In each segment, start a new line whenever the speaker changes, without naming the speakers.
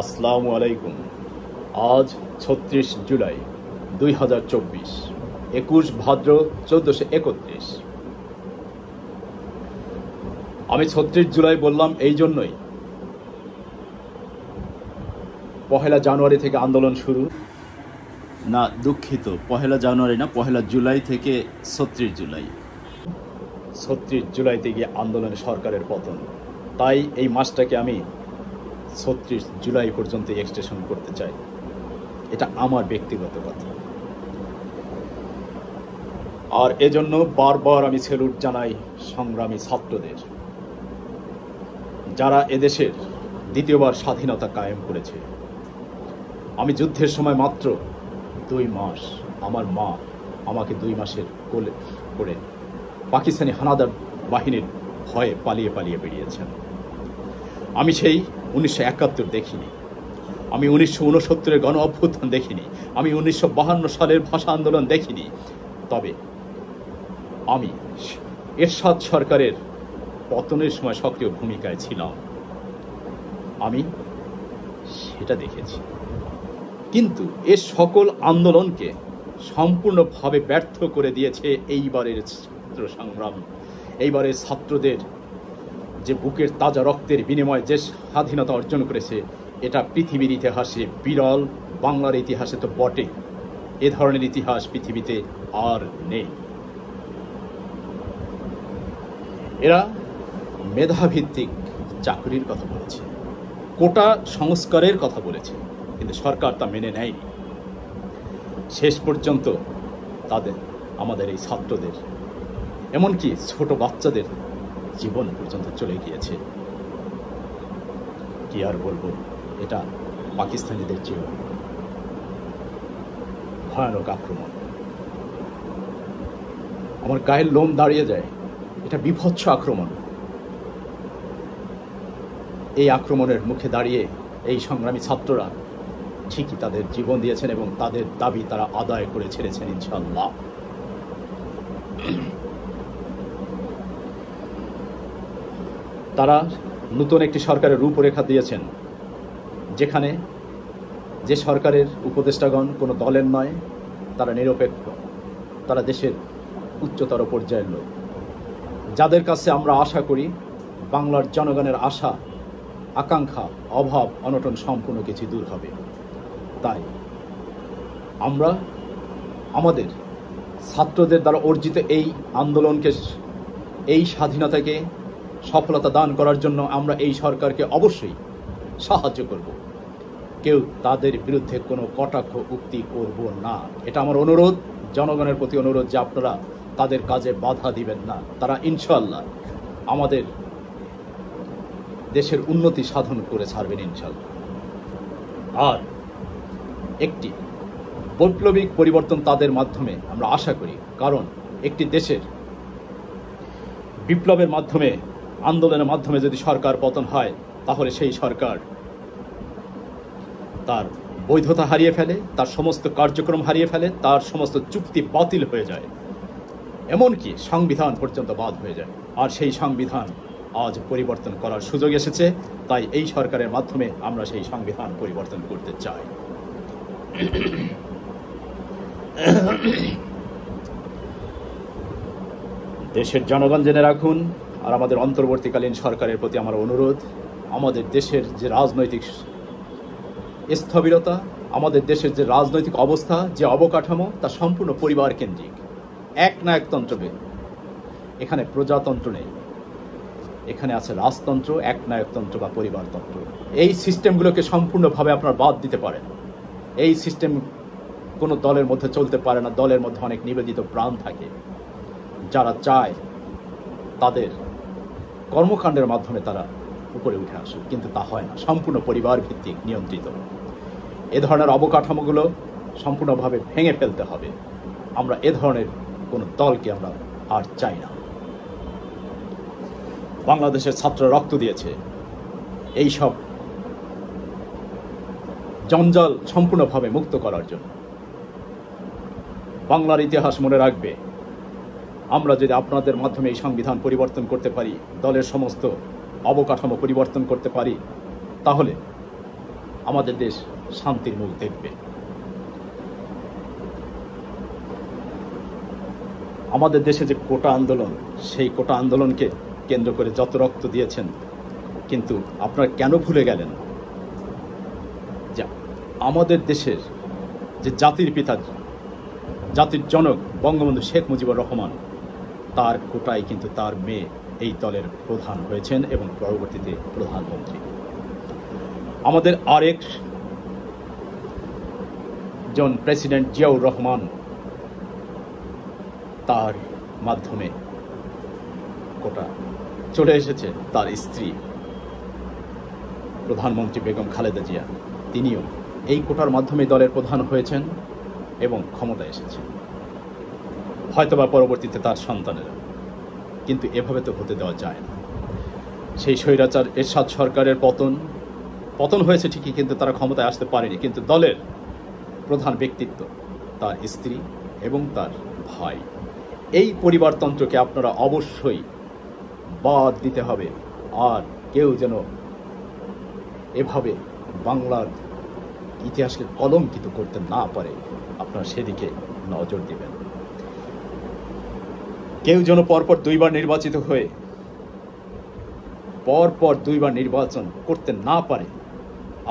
আসসালামু আলাইকুম। আজ ৩৬ জুলাই ২০২৪, ২১ ভাদ্র ১৪৩১। আমি ৩৬ জুলাই বললাম এই জন্যই, পহেলা জানুয়ারি থেকে আন্দোলন শুরু। না, দুঃখিত, পহেলা জানুয়ারি না, পহেলা জুলাই থেকে ৩৬ জুলাই। ৩৬ জুলাই থেকে আন্দোলনে সরকারের পতন। তাই এই মাসটাকে আমি ৩৬ জুলাই পর্যন্ত এক্সটেনশন করতে চাই। এটা আমার ব্যক্তিগত কথা। আর এজন্য বারবার আমি স্যালুট জানাই সংগ্রামী ছাত্রদের, যারা এদেশের দ্বিতীয়বার স্বাধীনতা কায়েম করেছে। আমি যুদ্ধের সময় মাত্র 2 মাস, আমার মা আমাকে 2 মাসের কোলে করে পাকিস্তানি হানাদার বাহিনীর ভয়ে পালিয়ে পালিয়ে বেরিয়েছেন। আমি সেই 1971 দেখিনি, আমি 1969-এর গণ অভ্যুত্থান দেখিনি, আমি 1952 সালের ভাষা আন্দোলন দেখিনি। তবে আমি এরশাদ সরকারের পতনের সময় সক্রিয় ভূমিকায় ছিলাম, আমি সেটা দেখেছি। কিন্তু এ সকল আন্দোলনকে সম্পূর্ণভাবে ব্যর্থ করে দিয়েছে এইবারের ছাত্র সংগ্রাম। এইবারের ছাত্রদের যে বুকের তাজা রক্তের বিনিময়ে যে স্বাধীনতা অর্জন করেছে, এটা পৃথিবীর ইতিহাসে বিরল, বাংলার ইতিহাসে তো বটে। এ ধরনের ইতিহাস পৃথিবীতে আর নেই। এরা মেধাভিত্তিক চাকরির কথা বলেছে, কোটা সংস্কারের কথা বলেছে, কিন্তু সরকার তা মেনে নেয়নি। শেষ পর্যন্ত আমাদের এই ছাত্রদের, এমনকি ছোট বাচ্চাদের জীবন পর্যন্ত চলে গিয়েছে। কি আর বলবো, এটা পাকিস্তানিদের চেয়েও ভয়ানক আক্রমণ। আমার গায়ের লোম দাঁড়িয়ে যায়। এটা বিভৎস আক্রমণ। এই আক্রমণের মুখে দাঁড়িয়ে এই সংগ্রামী ছাত্ররা ঠিকই তাদের জীবন দিয়েছেন এবং তাদের দাবি তারা আদায় করে ছেড়েছেন ইনশাআল্লাহ। তারা নতুন একটি সরকারের রূপরেখা দিয়েছেন, যেখানে যে সরকারের উপদেষ্টাগণ কোনো দলের নয়, তারা নিরপেক্ষ, তারা দেশের উচ্চতর পর্যায়ের লোক, যাদের কাছে আমরা আশা করি বাংলার জনগণের আশা, আকাঙ্ক্ষা, অভাব, অনটন সম্পূর্ণ কিছু দূর হবে। তাই আমরা আমাদের ছাত্রদের দ্বারা অর্জিত এই আন্দোলনকে, এই স্বাধীনতাকে সফলতা দান করার জন্য আমরা এই সরকারকে অবশ্যই সাহায্য করব। কেউ তাদের বিরুদ্ধে কোনো কটাক্ষ উক্তি করব না। এটা আমার অনুরোধ, জনগণের প্রতি অনুরোধ, যে আপনারা তাদের কাজে বাধা দিবেন না। তারা ইনশাআল্লাহ আমাদের দেশের উন্নতি সাধন করে ছাড়বেন ইনশাআল্লাহ। আর একটি বৈপ্লবিক পরিবর্তন তাদের মাধ্যমে আমরা আশা করি, কারণ একটি দেশের বিপ্লবের মাধ্যমে, আন্দোলনের মাধ্যমে যদি সরকার পতন হয়, তাহলে সেই সরকার তার বৈধতা হারিয়ে ফেলে, তার সমস্ত কার্যক্রম হারিয়ে ফেলে, তার সমস্ত চুক্তি বাতিল হয়ে যায়, এমনকি সংবিধান পর্যন্ত বাদ হয়ে যায়। আর সেই সংবিধান আজ পরিবর্তন করার সুযোগ এসেছে। তাই এই সরকারের মাধ্যমে আমরা সেই সংবিধান পরিবর্তন করতে চাই। দেশের জনগণ জেনে রাখুন, আর আমাদের অন্তর্বর্তীকালীন সরকারের প্রতি আমার অনুরোধ, আমাদের দেশের যে রাজনৈতিক স্থবিরতা, আমাদের দেশের যে রাজনৈতিক অবস্থা, যে অবকাঠামো, তা সম্পূর্ণ পরিবার কেন্দ্রিক, একনায়কতন্ত্রে। এখানে প্রজাতন্ত্র নেই, এখানে আছে রাজতন্ত্র, একনায়কতন্ত্র বা পরিবারতন্ত্র। এই সিস্টেমগুলোকে সম্পূর্ণভাবে আপনারা বাদ দিতে পারেন। এই সিস্টেম কোনো দলের মধ্যে চলতে পারে না। দলের মধ্যে অনেক নিবেদিত প্রাণ থাকে, যারা চায় তাদের কর্মকাণ্ডের মাধ্যমে তারা উপরে উঠে আসুক, কিন্তু তা হয় না। সম্পূর্ণ পরিবার ভিত্তিক নিয়ন্ত্রিত। এ ধরনের অবকাঠামোগুলো সম্পূর্ণভাবে ভেঙে ফেলতে হবে। আমরা এ ধরনের কোনো দলকে আমরা আর চাই না। বাংলাদেশের ছাত্র রক্ত দিয়েছে এই সব জঞ্জাল সম্পূর্ণভাবে মুক্ত করার জন্য। বাংলার ইতিহাস মনে রাখবে, আমরা যদি আপনাদের মাধ্যমে এই সংবিধান পরিবর্তন করতে পারি, দলের সমস্ত অবকাঠামো পরিবর্তন করতে পারি, তাহলে আমাদের দেশ শান্তির মুখ দেখবে। আমাদের দেশে যে কোটা আন্দোলন, সেই কোটা আন্দোলনকে কেন্দ্র করে যত রক্ত দিয়েছেন, কিন্তু আপনারা কেন ভুলে গেলেন যে আমাদের দেশের যে জাতির পিতা, জাতির জনক বঙ্গবন্ধু শেখ মুজিবুর রহমান, তার কোটায় কিন্তু তার মেয়ে এই দলের প্রধান হয়েছেন এবং পরবর্তীতে প্রধানমন্ত্রী। আমাদের আরেক জন প্রেসিডেন্ট জিয়াউর রহমান, তার মাধ্যমে কোটা চলে এসেছে তার স্ত্রী প্রধানমন্ত্রী বেগম খালেদা জিয়া, তিনিও এই কোটার মাধ্যমে দলের প্রধান হয়েছেন এবং ক্ষমতায় এসেছেন, হয়তোবা পরবর্তীতে তার সন্তানেরা। কিন্তু এভাবে তো হতে দেওয়া যায় না। সেই স্বৈরাচার এরশাদ সরকারের পতন হয়েছে ঠিকই, কিন্তু তারা ক্ষমতায় আসতে পারেনি। কিন্তু দলের প্রধান ব্যক্তিত্ব তার স্ত্রী এবং তার ভাই। এই পরিবারতন্ত্রকে আপনারা অবশ্যই বাদ দিতে হবে। আর কেউ যেন এভাবে বাংলার ইতিহাসকে কলঙ্কিত করতে না পারে, আপনারা সেদিকে নজর দিবেন। কেউ যেন পরপর দুইবার নির্বাচিত হয়ে পরপর দুইবার নির্বাচন করতে না পারে,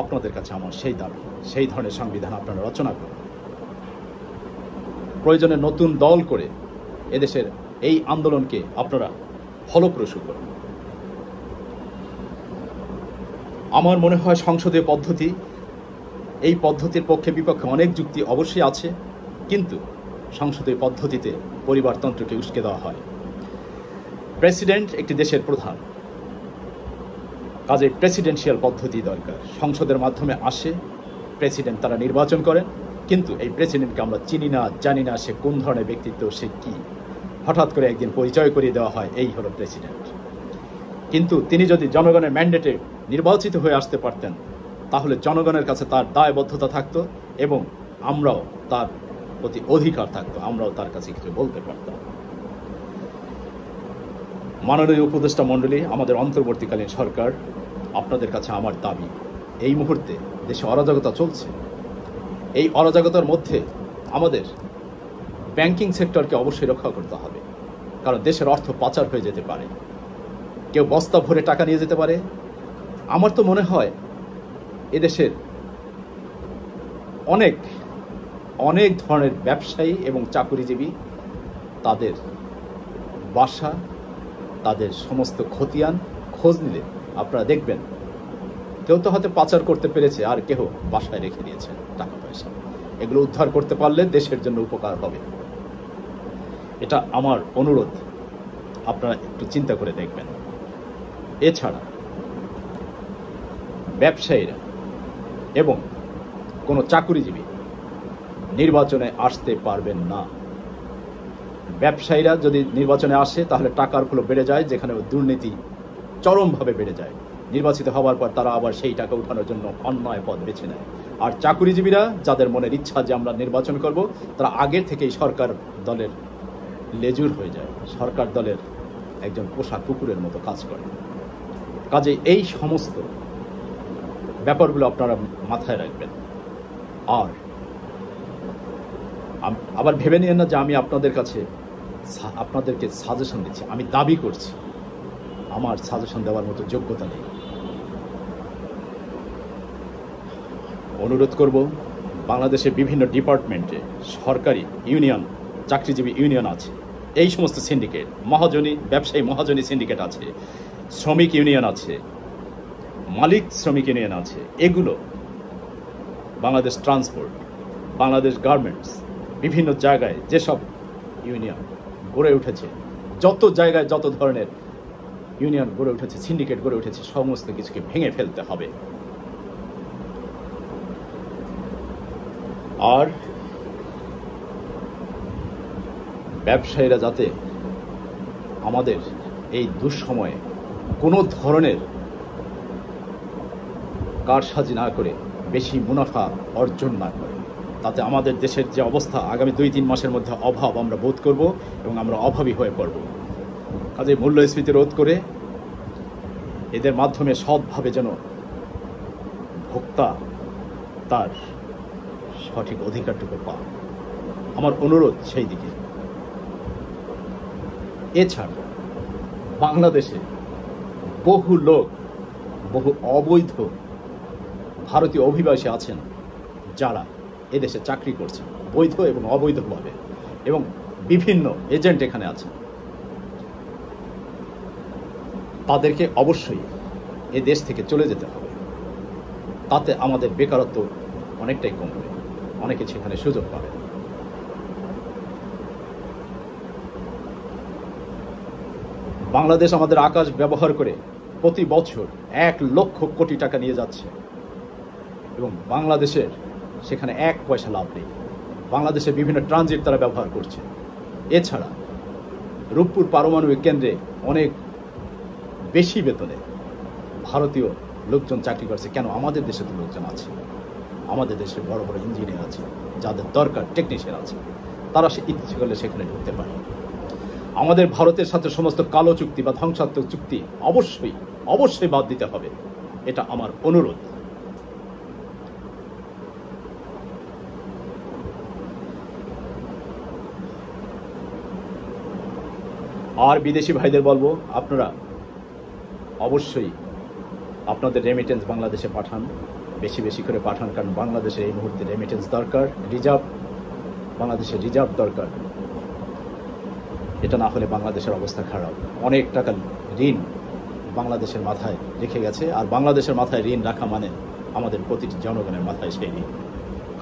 আপনাদের কাছে আমার সেই দাবি। সেই ধরনের সংবিধান আপনারা রচনা করুন। প্রয়োজনে নতুন দল করে এদেশের এই আন্দোলনকে আপনারা ফলপ্রসূ করুন। আমার মনে হয় সংসদীয় পদ্ধতি, এই পদ্ধতির পক্ষে বিপক্ষে অনেক যুক্তি অবশ্যই আছে, কিন্তু সংসদীয় পদ্ধতিতে পরিবারতন্ত্রকে উস্কে দেওয়া হয়। প্রেসিডেন্ট একটি দেশের প্রধান, কাজে প্রেসিডেন্সিয়াল পদ্ধতি দরকার। সংসদের মাধ্যমে আসে প্রেসিডেন্ট, তারা নির্বাচন করেন, কিন্তু এই প্রেসিডেন্টকে আমরা চিনি না, জানি না সে কোন ধরনের ব্যক্তিত্ব, সে কি। হঠাৎ করে একদিন পরিচয় করিয়ে দেওয়া হয়, এই হলো প্রেসিডেন্ট। কিন্তু তিনি যদি জনগণের ম্যান্ডেটে নির্বাচিত হয়ে আসতে পারতেন, তাহলে জনগণের কাছে তার দায়বদ্ধতা থাকতো এবং আমরাও তার প্রতি অধিকার থাকতো, আমরাও তার কাছে কিছু বলতে পারতাম। মাননীয় উপদেষ্টা মণ্ডলী, আমাদের অন্তর্বর্তীকালীন সরকার, আপনাদের কাছে আমার দাবি, এই মুহূর্তে দেশে অরাজকতা চলছে। এই অরাজকতার মধ্যে আমাদের ব্যাংকিং সেক্টরকে অবশ্যই রক্ষা করতে হবে, কারণ দেশের অর্থ পাচার হয়ে যেতে পারে, কেউ বস্তা ভরে টাকা নিয়ে যেতে পারে। আমার তো মনে হয় এদেশের অনেক অনেক ধরনের ব্যবসায়ী এবং চাকুরিজীবী, তাদের বাসা, তাদের সমস্ত খতিয়ান খোঁজ নিলে আপনারা দেখবেন, কেউ তো হয়তো পাচার করতে পেরেছে, আর কেউ বাসায় রেখে দিয়েছে টাকা পয়সা। এগুলো উদ্ধার করতে পারলে দেশের জন্য উপকার হবে। এটা আমার অনুরোধ, আপনারা একটু চিন্তা করে দেখবেন। এছাড়া ব্যবসায়ীরা এবং কোনো চাকুরিজীবী নির্বাচনে আসতে পারবেন না। ব্যবসায়ীরা যদি নির্বাচনে আসে, তাহলে টাকার ফ্লো বেড়ে যায়, যেখানে দুর্নীতি চরমভাবে বেড়ে যায়। নির্বাচিত হওয়ার পর তারা আবার সেই টাকা উঠানোর জন্য অন্যায় পথ বেছে নেয়। আর চাকুরিজীবীরা, যাদের মনের ইচ্ছা যে আমরা নির্বাচন করব, তারা আগের থেকেই সরকার দলের লেজুর হয়ে যায়, সরকার দলের একজন পোষা কুকুরের মতো কাজ করে। কাজে এই সমস্ত ব্যাপারগুলো আপনারা মাথায় রাখবেন। আর আবার ভেবে নিয়েন না যে আমি আপনাদেরকে সাজেশন দিচ্ছি। আমি দাবি করছি আমার সাজেশন দেওয়ার মতো যোগ্যতা নেই। অনুরোধ করব, বাংলাদেশের বিভিন্ন ডিপার্টমেন্টে সরকারি ইউনিয়ন, চাকরিজীবী ইউনিয়ন আছে, এই সমস্ত সিন্ডিকেট, মহাজনী ব্যবসায়ী মহাজনী সিন্ডিকেট আছে, শ্রমিক ইউনিয়ন আছে, মালিক শ্রমিক ইউনিয়ন আছে, এগুলো বাংলাদেশ ট্রান্সপোর্ট, বাংলাদেশ গার্মেন্টস, বিভিন্ন জায়গায় যেসব ইউনিয়ন গড়ে উঠেছে, যত জায়গায় যত ধরনের ইউনিয়ন গড়ে উঠেছে, সিন্ডিকেট গড়ে উঠেছে, সমস্ত কিছুকে ভেঙে ফেলতে হবে। আর ব্যবসায়ীরা যাতে আমাদের এই দুঃসময়ে কোনো ধরনের কারসাজি না করে বেশি মুনাফা অর্জন না করে, তাতে আমাদের দেশের যে অবস্থা, আগামী 2-3 মাসের মধ্যে অভাব আমরা বোধ করব এবং আমরা অভাবী হয়ে পড়ব। কাজে মূল্যস্ফীতি রোধ করে এদের মাধ্যমে সৎভাবে যেন ভোক্তা তার সঠিক অধিকারটুকু পান। আমার অনুরোধ সেই দিকে। এছাড়া বাংলাদেশে বহু লোক, বহু অবৈধ ভারতীয় অভিবাসী আছেন যারা এদেশে চাকরি করছেন বৈধ এবং অবৈধভাবে, এবং বিভিন্ন এজেন্ট এখানে আছেন। তাদেরকে অবশ্যই এ দেশ থেকে চলে যেতে হবে। তাতে আমাদের বেকারত্ব অনেকটাই কমবে, অনেকে সেখানে সুযোগ পাবে। বাংলাদেশ আমাদের আকাশ ব্যবহার করে প্রতি বছর 1 লক্ষ কোটি টাকা নিয়ে যাচ্ছে, এবং বাংলাদেশের সেখানে 1 পয়সা লাভ নেই। বাংলাদেশের বিভিন্ন ট্রানজিট তারা ব্যবহার করছে। এছাড়া রূপপুর পারমাণবিক কেন্দ্রে অনেক বেশি বেতনে ভারতীয় লোকজন চাকরি করছে। কেন? আমাদের দেশে তো লোকজন আছে, আমাদের দেশে বড় বড় ইঞ্জিনিয়ার আছে, যাদের দরকার টেকনিশিয়ান আছে, তারা সে ইচ্ছে করলে সেখানে ঢুকতে পারে। আমাদের ভারতের সাথে সমস্ত কালো চুক্তি বা ধ্বংসাত্মক চুক্তি অবশ্যই অবশ্যই বাদ দিতে হবে, এটা আমার অনুরোধ। আর বিদেশি ভাইদের বলবো, আপনারা অবশ্যই আপনাদের রেমিটেন্স বাংলাদেশে পাঠান, বেশি বেশি করে পাঠান, কারণ বাংলাদেশের এই মুহূর্তে রেমিটেন্স দরকার, রিজার্ভ, বাংলাদেশের রিজার্ভ দরকার। এটা না হলে বাংলাদেশের অবস্থা খারাপ। অনেক টাকা ঋণ বাংলাদেশের মাথায় রেখে গেছে, আর বাংলাদেশের মাথায় ঋণ রাখা মানে আমাদের প্রতিটি জনগণের মাথায় সেই ঋণ।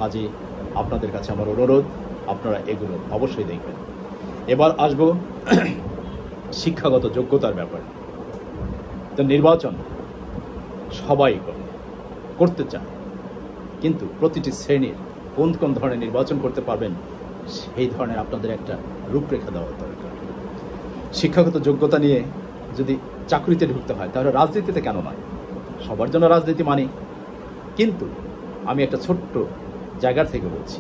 কাজে আপনাদের কাছে আমার অনুরোধ, আপনারা এগুলো অবশ্যই দেখবেন। এবার আসবো শিক্ষাগত যোগ্যতার ব্যাপারে। তো নির্বাচন সবাই করতে চায়, কিন্তু প্রতিটি শ্রেণীর কোন কোন ধরনের নির্বাচন করতে পারবেন সেই ধরনের আপনাদের একটা রূপরেখা দেওয়া দরকার। শিক্ষাগত যোগ্যতা নিয়ে যদি চাকরিতে ঢুকতে হয় তাহলে রাজনীতিতে কেন নয়? সবার জন্য রাজনীতি মানি, কিন্তু আমি একটা ছোট্ট জায়গা থেকে বলছি,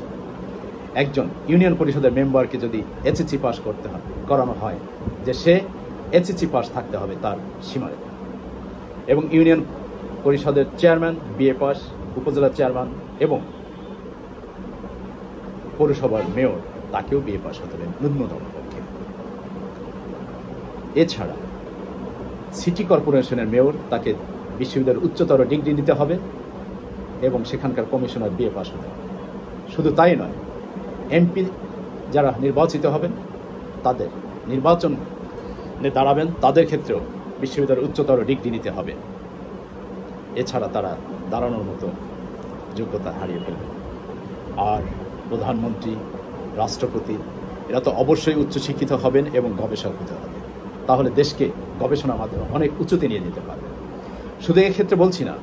একজন ইউনিয়ন পরিষদের মেম্বারকে যদি এসএসসি পাস করতে হয়, করানো হয় যে সে এসএসসি পাস থাকতে হবে তার সীমারেখা, এবং ইউনিয়ন পরিষদের চেয়ারম্যান বিএ পাস, উপজেলা চেয়ারম্যান এবং পৌরসভার মেয়র তাকেও বিএ পাস হতে হবে ন্যূনতম পক্ষে। এছাড়া সিটি কর্পোরেশনের মেয়র তাকে বিশ্ববিদ্যালয়ের উচ্চতর ডিগ্রি নিতে হবে এবং সেখানকার কমিশনার বিএ পাস হতে হবে। শুধু তাই নয়, এমপি যারা নির্বাচিত হবেন তাদের নির্বাচনে দাঁড়াবেন তাদের ক্ষেত্রেও বিশ্ববিদ্যালয়ের উচ্চতর ডিগ্রি নিতে হবে। এছাড়া তারা দাঁড়ানোর মতো যোগ্যতা হারিয়ে ফেলবে। আর প্রধানমন্ত্রী, রাষ্ট্রপতি এরা তো অবশ্যই উচ্চশিক্ষিত হবেন এবং গবেষক হতে হবে, তাহলে দেশকে গবেষণার মাধ্যমে অনেক উঁচুতে নিয়ে যেতে পারবে। শুধু এক্ষেত্রে বলছি না,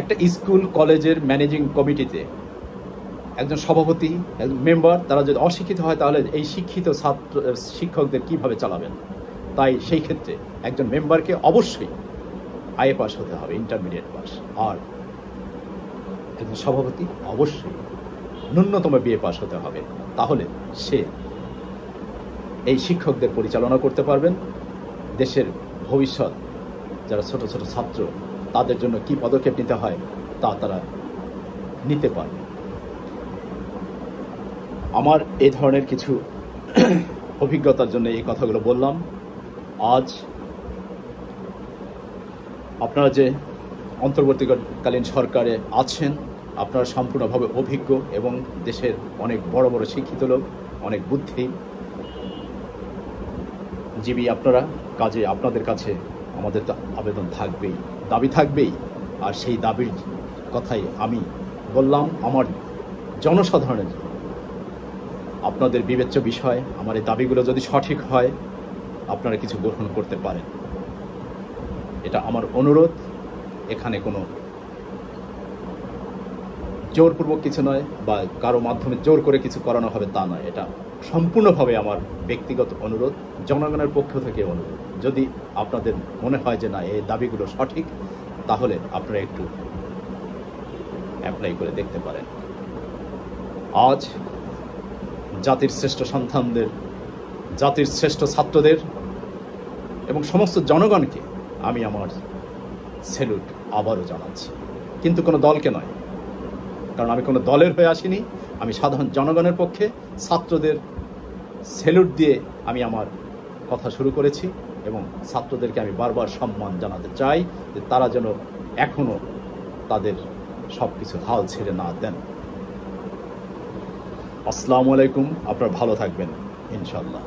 একটা স্কুল কলেজের ম্যানেজিং কমিটিতে একজন সভাপতি, একজন মেম্বার, তারা যদি অশিক্ষিত হয় তাহলে এই শিক্ষিত শিক্ষকদের কিভাবে চালাবেন? তাই সেই ক্ষেত্রে একজন মেম্বারকে অবশ্যই আইএ পাস হতে হবে, ইন্টারমিডিয়েট পাস, আর একজন সভাপতি অবশ্যই ন্যূনতম বিএ পাস হতে হবে। তাহলে সে এই শিক্ষকদের পরিচালনা করতে পারবেন। দেশের ভবিষ্যৎ যারা ছোট ছোট ছাত্র তাদের জন্য কি পদক্ষেপ নিতে হয় তা তারা নিতে পারবে। আমার এই ধরনের কিছু অভিজ্ঞতার জন্য এই কথাগুলো বললাম। আজ আপনারা যে অন্তর্বর্তীকালীন সরকারে আছেন, আপনারা সম্পূর্ণভাবে অভিজ্ঞ এবং দেশের অনেক বড় বড় শিক্ষিত লোক, অনেক বুদ্ধিজীবী আপনারা। কাজে আপনাদের কাছে আমাদের তো আবেদন থাকবেই, দাবি থাকবেই, আর সেই দাবির কথাই আমি বললাম আমার জনসাধারণের জন্য। আপনাদের বিবেচ্য বিষয়, আমার এই দাবিগুলো যদি সঠিক হয় আপনারা কিছু গ্রহণ করতে পারেন, এটা আমার অনুরোধ। এখানে কোনো জোরপূর্বক কিছু নয় বা কারো মাধ্যমে জোর করে কিছু করানো হবে তা নয়, এটা সম্পূর্ণভাবে আমার ব্যক্তিগত অনুরোধ, জনগণের পক্ষ থেকে অনুরোধ। যদি আপনাদের মনে হয় যে না এই দাবিগুলো সঠিক, তাহলে আপনারা একটু অ্যাপ্লাই করে দেখতে পারেন। আজ জাতির শ্রেষ্ঠ সন্তানদের, জাতির শ্রেষ্ঠ ছাত্রদের এবং সমস্ত জনগণকে আমি আমার স্যালুট আবারও জানাচ্ছি, কিন্তু কোনো দলকে নয়, কারণ আমি কোনো দলের হয়ে আসিনি, আমি সাধারণ জনগণের পক্ষে ছাত্রদের স্যালুট দিয়ে আমি আমার কথা শুরু করেছি এবং ছাত্রদেরকে আমি বারবার সম্মান জানাতে চাই যে তারা যেন এখনও তাদের সব কিছু হাল ছেড়ে না দেন। আসসালামু আলাইকুম, আপনারা ভালো থাকবেন ইনশাআল্লাহ।